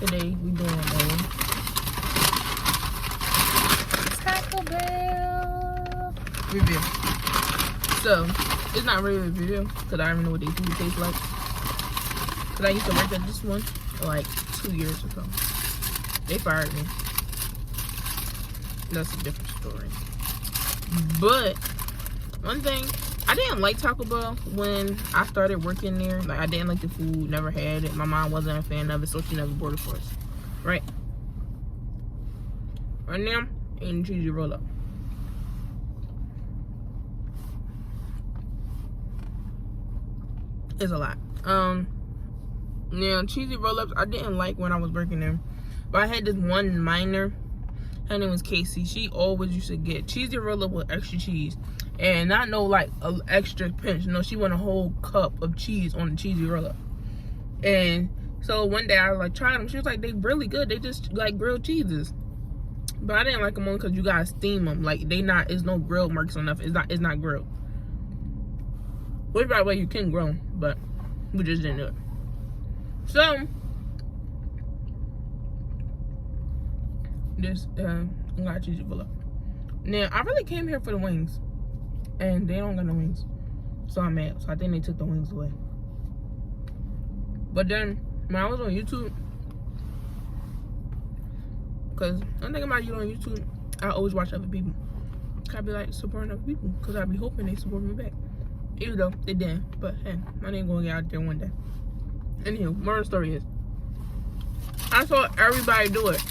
today we doing a Taco Bell review. So it's not really a review because I don't even know what they food tastes like. Because I used to work at this one like 2 years ago. They fired me. That's a different story. But one thing, I didn't like Taco Bell when I started working there. Like, I didn't like the food, never had it. My mom wasn't a fan of it, so she never bought it for us. Right? Right now, eating cheesy roll up. It's a lot. Now, cheesy roll ups, I didn't like when I was working there. But I had this one minor. Her name was Casey. She always used to get cheesy roll up with extra cheese. And not no like an extra pinch. No, she want a whole cup of cheese on the cheesy roll up. And so one day I like tried them. She was like, they really good. They just like grilled cheeses. But I didn't like them only because you gotta steam them. Like they not, it's no grill marks on nothing. It's not grilled. Which by the way you can grill them, but we just didn't do it. So this got cheesy roll up. Now I really came here for the wings. And they don't got no wings. So I'm mad. So I think they took the wings away. But then, when I was on YouTube, because one thing about you on YouTube, I always watch other people. I be like supporting other people. Because I be hoping they support me back. Even though they didn't. But hey, my name gonna get out there one day. Anywho, moral of the story is, I saw everybody do it.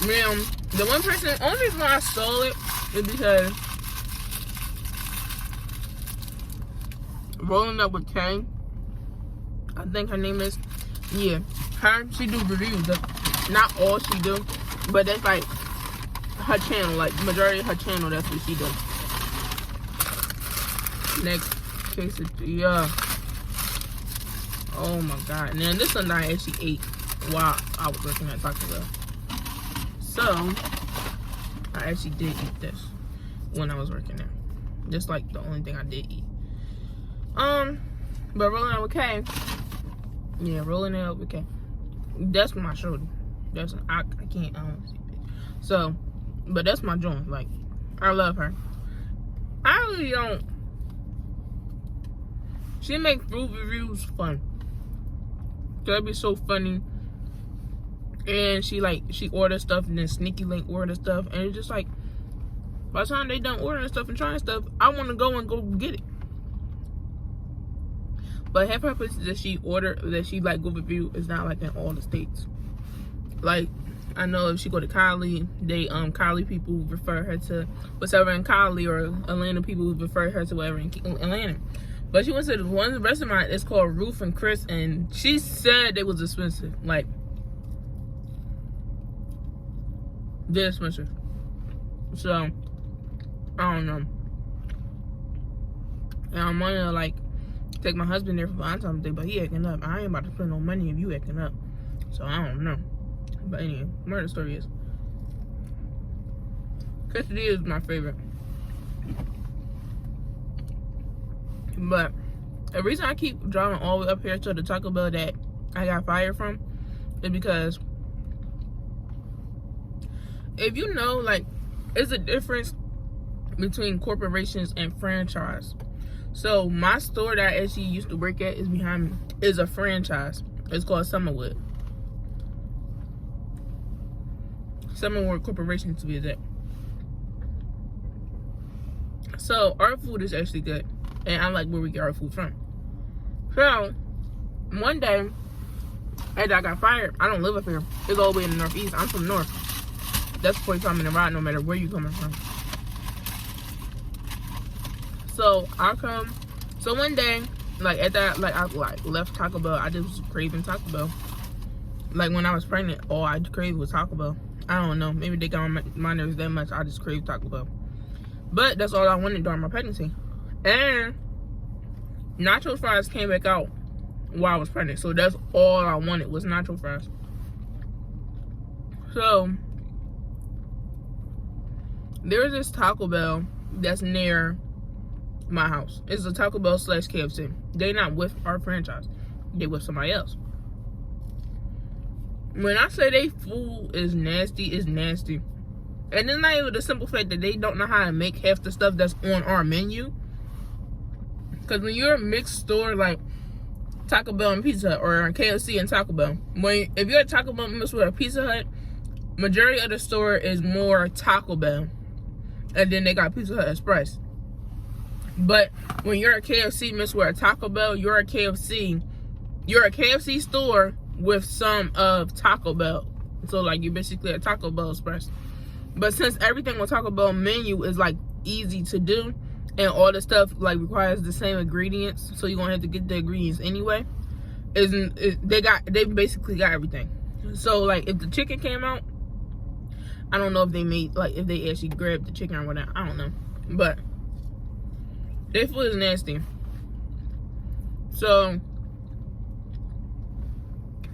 Man, the one person, only reason why I saw it is because Rolling Up with Kay, I think her name is, yeah, her, she do reviews. That's not all she do, but that's like her channel, like majority of her channel, that's what she does. Next quesadilla. Oh my god. Now this one I actually ate while I was working at Taco Bell. So I actually did eat this when I was working there. Just like the only thing I did eat. But Rolling Up with Kay. Yeah, Rolling Up with Kay. That's my shoulder. That's I can't see it. So, but that's my joint. Like, I love her. I really don't. She make food reviews fun. That'd be so funny. And she orders stuff and then sneaky link order stuff, and it's just like by the time they done ordering stuff and trying stuff, I want to go get it. But half her places that she like go review is not like in all the states. Like I know if she go to Cali, they Cali people refer her to whatever in Cali, or Atlanta people refer her to whatever in Atlanta. But she went to one restaurant, it's called Ruth and Chris, and she said it was expensive. Like they're expensive. So I don't know. And I'm gonna like take my husband there for Valentine's Day, but he acting up. I ain't about to spend no money if you acting up. So I don't know. But anyway, more of the story is, quesadilla is my favorite. But the reason I keep driving all the way up here to the Taco Bell that I got fired from is because if you know, like, it's a difference between corporations and franchise. So my store that I actually used to work at is a franchise. It's called Summerwood Corporation, to be exact. So our food is actually good, and I like where we get our food from. So one day after I got fired, I don't live up here. It's all the way in the Northeast. I'm from North. That's 45 minute ride no matter where you coming from. So so one day, like at that, like I left Taco Bell. I just was craving Taco Bell. Like when I was pregnant, all I craved was Taco Bell. I don't know, maybe they got on my nerves that much. I just craved Taco Bell. But that's all I wanted during my pregnancy. And nacho fries came back out while I was pregnant. So that's all I wanted was nacho fries. So there's this Taco Bell that's near my house. It's a Taco Bell / KFC. They not with our franchise. They with somebody else. When I say they food is nasty, it's nasty. And it's not even the simple fact that they don't know how to make half the stuff that's on our menu. Because when you're a mixed store like Taco Bell and Pizza Hut, or KFC and Taco Bell, if you're a Taco Bell mixed with a Pizza Hut, majority of the store is more Taco Bell. And then they got Pizza Hut Express. But when you're a KFC mixed with a Taco Bell, you're a KFC store with some of Taco Bell. So like you're basically a Taco Bell Express. But since everything on Taco Bell menu is like easy to do, and all the stuff like requires the same ingredients, so you're gonna have to get the ingredients anyway. They basically got everything. So like if the chicken came out, I don't know if they made if they actually grabbed the chicken or whatever. I don't know, but their food is nasty. So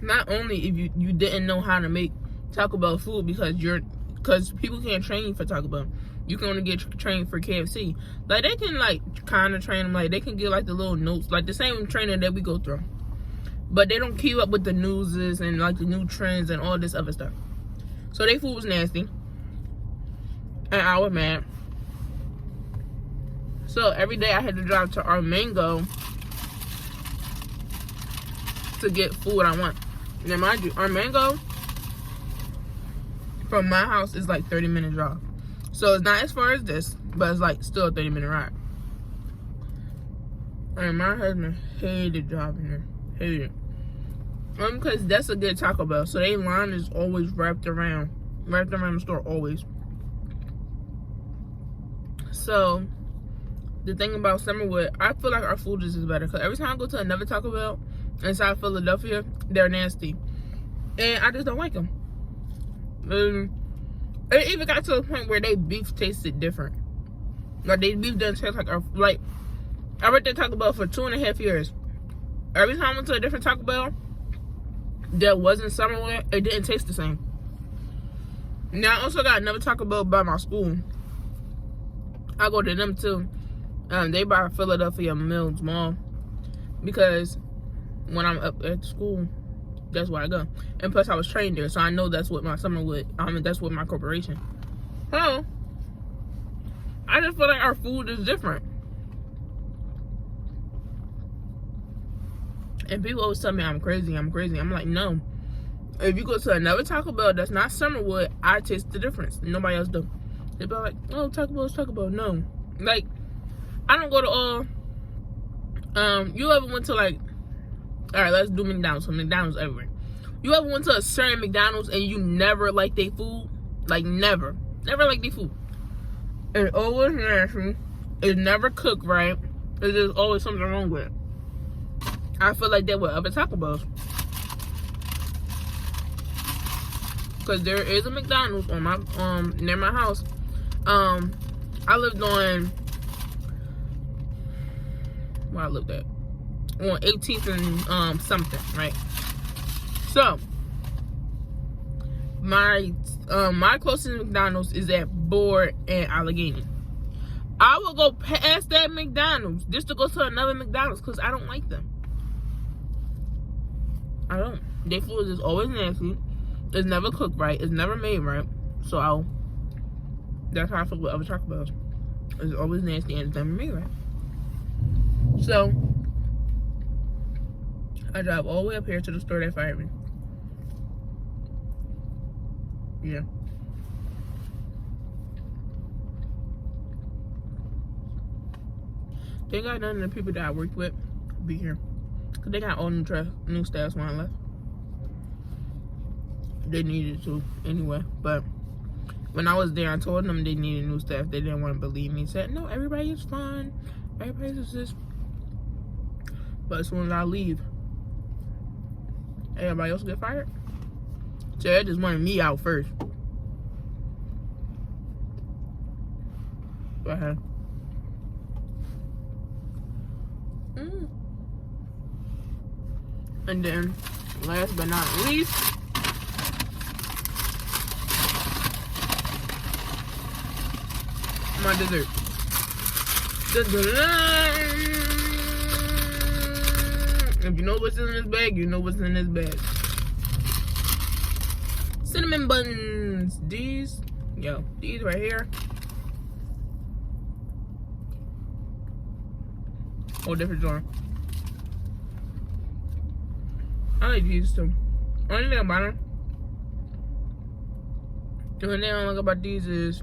not only if you didn't know how to make Taco Bell food because people can't train you for Taco Bell. You can only get trained for KFC. Like they can kind of train them. Like they can get the little notes, like the same training that we go through. But they don't keep up with the newses and the new trends and all this other stuff. So their food was nasty, and I was mad. So every day I had to drive to our mango to get food I want. Now mind you, our mango from my house is 30-minute drive. So it's not as far as this, but it's still a 30-minute ride. And my husband hated driving there. Hated it. Because that's a good Taco Bell. So their line is always wrapped around the store, always. So the thing about Summerwood, I feel like our food is better. Because every time I go to another Taco Bell inside Philadelphia, they're nasty. And I just don't like them. It even got to the point where they beef tasted different. Like they beef doesn't taste like I worked at Taco Bell for 2.5 years. Every time I went to a different Taco Bell that wasn't Summerwood, it didn't taste the same. Now I also got another Taco Bell by my school. I go to them too. They by Philadelphia Mills Mall, because when I'm up at school, that's where I go. And plus I was trained there, so I know that's what my that's what my corporation. So I just feel like our food is different. And people always tell me I'm crazy. I'm like, no. If you go to another Taco Bell that's not Summerwood, I taste the difference. Nobody else do. They be like, oh, Taco Bell is Taco Bell. No. Like, I don't go to all. You ever went to alright, let's do McDonald's. So McDonald's everywhere. You ever went to a certain McDonald's and you never liked their food? Like, never. Never liked their food. It's always nasty. It's never cooked right. There's just always something wrong with it. I feel like that with other Taco Bells. Because there is a McDonald's on my near my house. I lived on where I lived at. On 18th and something, right? So my closest McDonald's is at Board and Allegheny. I will go past that McDonald's just to go to another McDonald's because I don't like them. I don't. Their food is always nasty. It's never cooked right. It's never made right. So that's how I feel with other Taco Bells. It's always nasty and it's never made right. So I drive all the way up here to the store that fired me. Yeah. They got none of the people that I worked with be here. Cause they got all new staffs when I left. They needed to anyway. But when I was there, I told them they needed new staff. They didn't want to believe me. Said, no, everybody is fine. Everybody's just. But as soon as I leave, everybody else get fired. So they just wanted me out first. Go ahead. And then, last but not least, my dessert. If you know what's in this bag, you know what's in this bag. cinnamon buns. These right here. Oh, different jar. I like these too. Only thing about them, the only thing I don't like about these is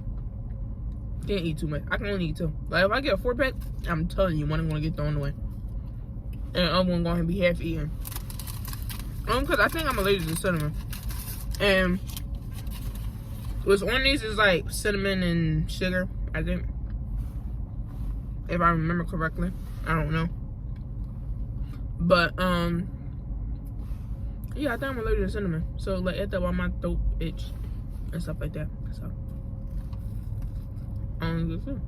can't eat too much. I can only eat two. Like if I get a 4-pack, I'm telling you, one I'm gonna get thrown away, and the other one gonna be half eaten. Cause I think I'm allergic to cinnamon, and what's on these is like cinnamon and sugar. I think, if I remember correctly. I don't know, but yeah, I think I'm allergic to cinnamon. So like after while my throat itch and stuff like that. So I don't get too.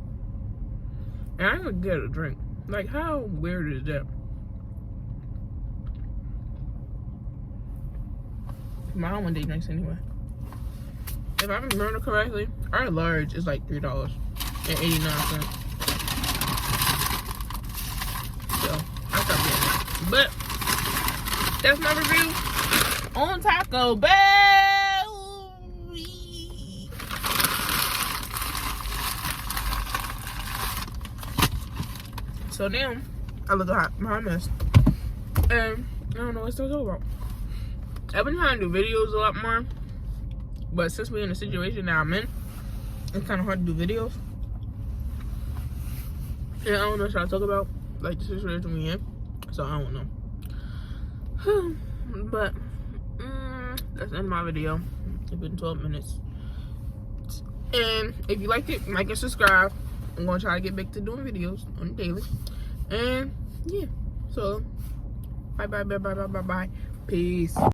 And I ain't get a drink. Like how weird is that? My own day drinks anyway. If I remember correctly, our large is like $3.89. So I stopped getting it. But that's my review on Taco Bell. So now I look at my mess, and I don't know what to talk about. I've been trying to do videos a lot more, but since we're in the situation that I'm in, it's kind of hard to do videos. And I don't know what I talk about, like the situation we in. So I don't know. But that's the end of my video. It's been 12 minutes. And if you liked it, like and subscribe. I'm gonna try to get back to doing videos on the daily. And yeah, so bye. Peace.